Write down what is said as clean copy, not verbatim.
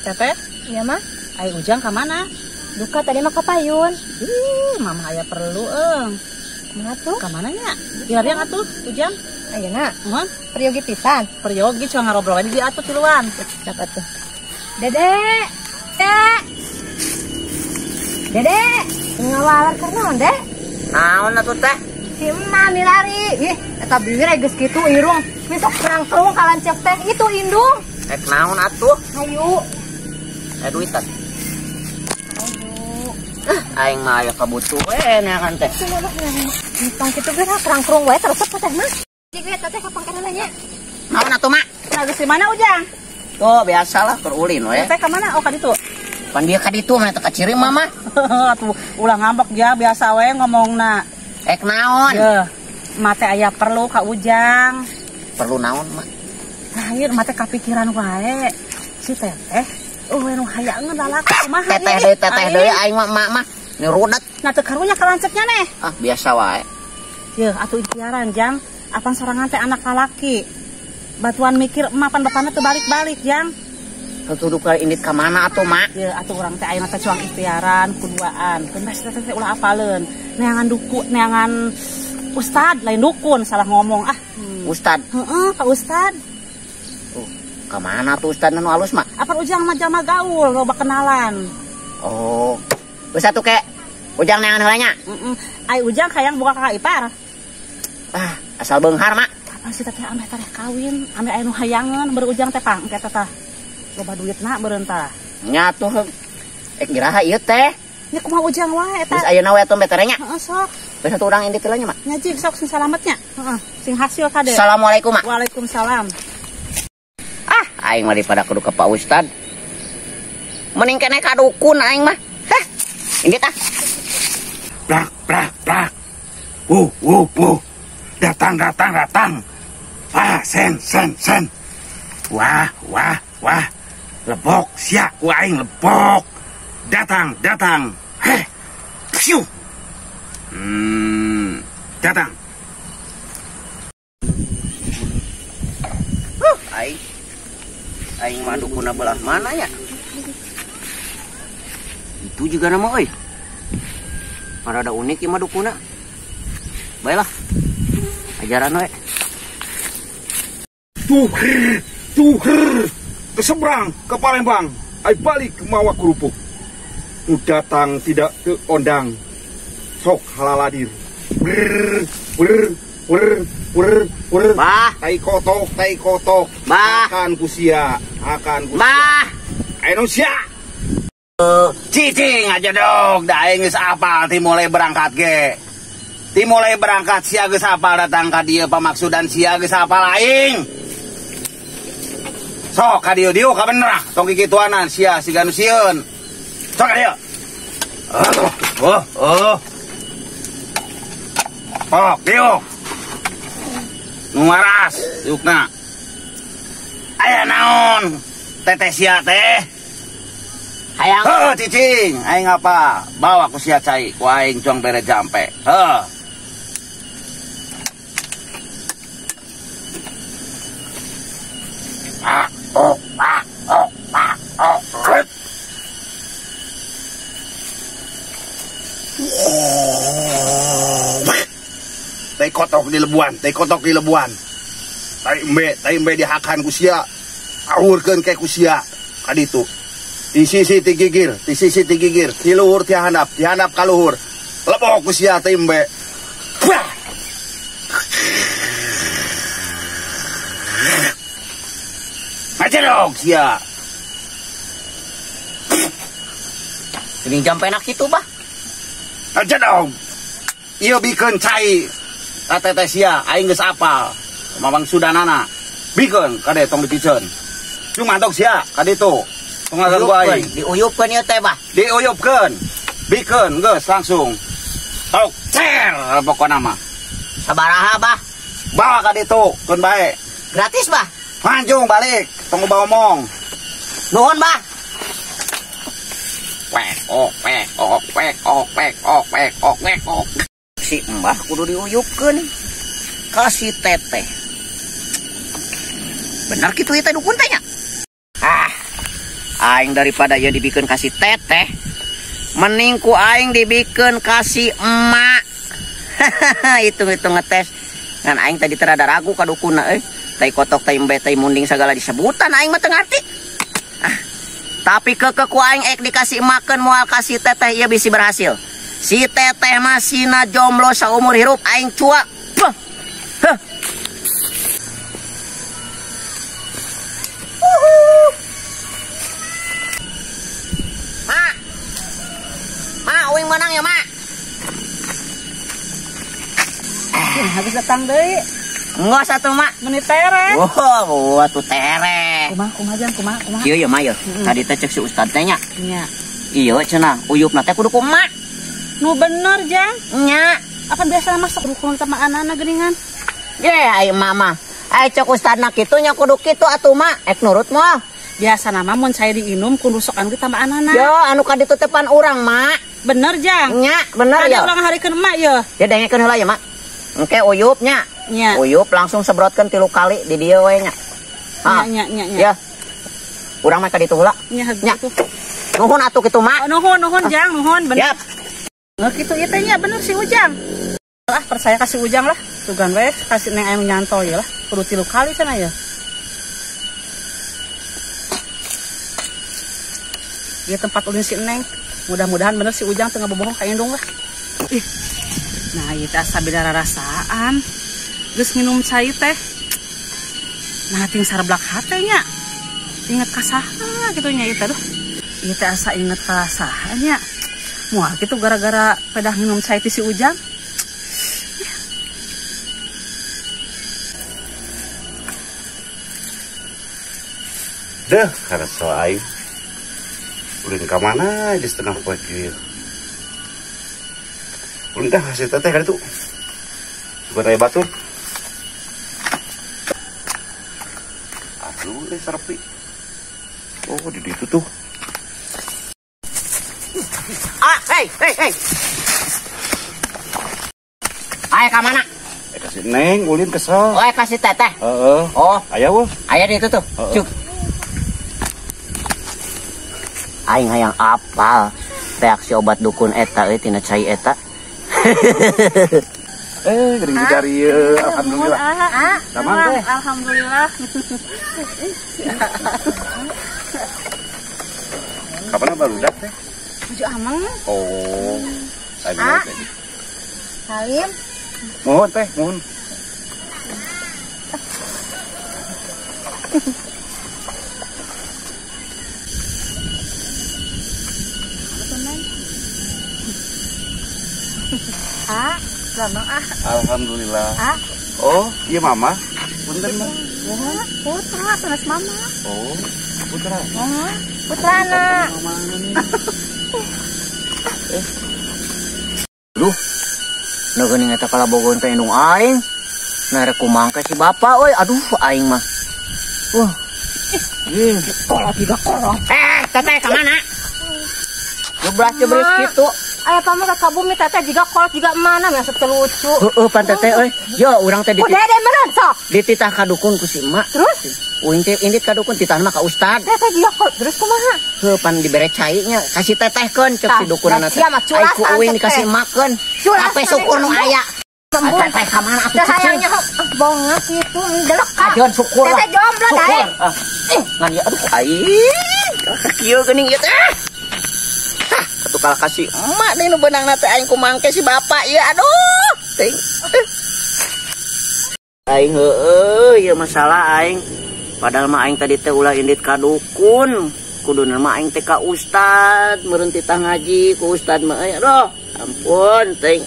Teteh? Iya mah. Ai Ujang ke mana? Duka tadi mah ke payun. Mama aya perlu Mana tuh? Ke mana nya? Biar atuh Ujang. Ayeuna. Peryogi pisan. Peryogi cuma ngarobrol aja di atuh tiluan. Dapat tuh. Dedek. Dedek. Ngawalar karena Dek. Naon atuh teh? Si emak milari. Ih, eta bibir geus kitu irung. Besok perang terung kalancep teh itu indung. Ek naon atuh? Ayo. Duitan. Aing mah aya kabutuh neangan teh. Tong kitu geus perang terung wae terus teh mah. Jadi eta teh kapang kana nya. Naon atuh mak? Lagi di mana Ujang? Tuh biasalah terulin we. Teteh ke mana? Oh ka ditu. Pan dia ka ditu mah teh kaciring mama. Atuh ulah ngambek ya biasa we ngomongna. Ek naon? Yeuh. Mate aya perlu ka Ujang. Perlu naon mak? Terakhir mate kapikiran wae. Si Teteh nu hayangeun lalaki kumaha Teteh deui aing mah nyurudet. Nah teu karunya kalancetnya neh. Ah biasa wae. Yeuh atuh ikhtiaran Jang. Apan sorangan teh anak lalaki. Batuan mikir emak pan bapana teu balik-balik Jang. Tutuduh ka indit ka mana atuh mak? Yeuh atuh urang teh ayeuna teh cuang ikhtiaran kuduaan. Keun teh ulah apaleun. Neangan duku neangan ustad lain dukun salah ngomong Ustad. Heeh, Pak Ustad. Ka mana tuh ustad nu alus mak? Apa Ujang mah jalma gaul, loba kenalan. Oh. Geus atuh ke Ujang neangan heula nya. Ai Ujang hayang buka kakak ipar. Ah, asal beunghar mak. Kapan si teteh ameh tareh kawin, ameh aya nu hayangeun beur Ujang teh pangke teh. Loba duitna beureun tah. Nya tuh ek giraha ieu teh. Nya kumaha Ujang wae eta. Geus ayeuna we atuh beterenya. Heeh sok. Geus atuh urang indit heula nya mak. Ngaji sok sing salametnya. Heeh, sing hasil kade. Assalamualaikum mak. Waalaikumsalam. Aing mah daripada kudu ka Pak Ustad. Mending kene ka dukun aing mah. Hah. Indit ah. Plak. Datang. Sen. Wah. Lebok sia ku aing lebok. Datang. Heh. Piu. Datang. Aing mah dukuna belah mana ya? Itu juga nama euy. Rada unik ieu mah dukuna. Baiklah. Ajaran we. Tuher. Keseberang ke Palembang. Ai balik ke mawa kerupuk. Nu datang tidak ke ondang. Sok halaladir. Bah, Tai kotok. Bah. Akan kusia. bah. Ayo sia. Cicing aja dong. Da aing geus apal ti mulai berangkat ge. Ti mulai berangkat sia geus apal datang ka dieu pamaksudan sia geus apal aing. Sok ka dieu ka bener ah. Tong kikituanan sia siga nu sieun. Sok ka dieu. Dieu. Nu waras yukna. Aya naon? Teteh sia teh. Hayang. Heuh cicing, aing apa? Bawa ku sia cai, ku aing cuang bere jampe. Heuh. Tai kotok di lebuan. Tai embe dihakan ku sia. Awurkeun ke ku sia. Kaditu. Di sisi ti gigir, ti luhur ti handap ka luhur. Lebok ku sia tai embe. Aja dong sia. Geuning jampe enak kitu bah. Aja dong. Ieu bikeun cai. Teteh sia aing geus apal. Mamang sudanana. Bikeun kade tong dipiceun. Cuma dog sia kaditu. Tong ngaganggu aing. Diuyupkeun ieu teh bah. Diuyupkeun. Bikeun geus langsung. Tok cer pokona mah. Sabaraha bah? Bawa kaditu keun bae. Gratis bah. Lanjung balik. Tong bawa omong. Nuhun bah. Pek. Si mbah kudu diuyupkeun ka si teteh. Benar kitu ieu teh dukun teh nya? Aing daripada ya dibikin kasih teteh, mending ku aing dibikin kasih emak. Hitung-hitung ngetes. Ngan aing tadi terada ragu kadukuna tai kotok, tai embe, tai munding segala disebutan aing mah teu ngarti. Tapi ku aing ek dikasih makan moal kasih teteh ieu bisi berhasil. Si teteh masina jomblo saumur hirup aing cua. Ma, uing menang ya, Ma. Habis datang deui. Enggak satu, Mak. Menit tere. Wah, tuh tere. Kumaha jang, kumaha. Ieu ya, Ma, ya. Tadi teh cek si Ustad teh nya. Nya. Iya, cenah. Uyupna teh kudu kumaha. Nu bener, Jang. Nya. Akan biasa masak rukun sama anak-anak geuningan. Ye, ai mama. Ai cek Ustadna kitu nya kudu kitu atuh, Mak. Ek nurut moal. Biasa nama mun saya diinum kudu sok anu sama anak-anak. Yo, anu ka ditu tepan urang, Mak. Bener, Jang. Nya, bener ya. Ada ulang harikeun emak ya. Ya dengekeun heula ya, Mak. Engke uyup nya. Nya. Uyup langsung sebrotkeun 3 kali di dieu we nya. Nya. Ya. Urang mah ka ditu heula. Nya Nya. gitu. Nuhun atuh kitu, Mak. Nuhun, Jang, nuhun. Bener. Yap. Nggak gitu itu nya bener si Ujang. Lah percaya kasih Ujang lah. Tugan we kasih neng ayam nyanto ya lah. Kudu 3 kali sana ya. Dia tempat ulin si Neng. Mudah-mudahan bener si Ujang tengah bobogoh ka indung lah. Ih. Nah, ieu teh asa beda rasaan. Geus minum cai teh. Nah, ting sareblak hate nya. Inget ka saha kitu nya ieu teh duh. Ieu teh asa inget ka saha nya. Mual gitu gara-gara pedah minum cai ti si Ujang. Deh, karena soal aing. Ulin ke mana di setengah poe kieu. Ulin dah kasih teteh kan itu. Bukan raya batur. Aduh, serepi. Oh, di situ tuh. Hei. Aya ka mana? Kasih Neng, ulin kesel. Oh, kasih teteh. Heeh. Oh, Aya weh. aya di itu tuh. Cuk. Aing hayang apal reaksi obat dukun eta tina cai eta. Gering dari alhamdulillah. Taman teh. Alhamdulillah. Kapan baru dak teh? Tujuh amang. Oh. Saya teh. Salim. Mohon teh, mohon. Lambang Alhamdulillah. Oh, iya mama. Punten mah. putra sanes mama. Oh, putra. Putrana. Duh. Nu geuning eta kalabogon teh indung aing. Nare kumangka si bapak euy. Aduh, aing mah. Kolot juga kolot. Teteh ka mana? Jeblas kitu. Aya pamer ka bumi teteh juga kolot juga mana masuk lucu. Heeh, pan teteh euy. Yo, urang teh Udah deh meureun sok. dititah ka dukun ku si emak. Terus Indit ka dukun titah mah ka ustad. teteh juga kolot. Terus kumaha? Heuh, pan dibere cai nya, kasih tetehkeun cek si dukunana teh. Sia mah culasan, Ai ku uing teteh. dikasih makeun. Culasan, Ape syukur nu teteh. aya. Sembun. Teteh ka mana atuh Teh cicing? hayangnya banget gitu, delek ka. Ajeun syukur lah. Teteh jomblo Syukur. dae. Ngan ieu aduh ai. Kieu geuning ieu teh. Atuh kala kasih emak deui nu beunangna teh aing kumangke si bapak ieu aduh. Teuing. Aing heueuh ieu masalah aing. Padahal mah aing tadi teh ulah indit ka dukun. Kuduna mah aing teh ka ustad, meureun titah ngaji ku ustad mah aduh. Ampun teuing.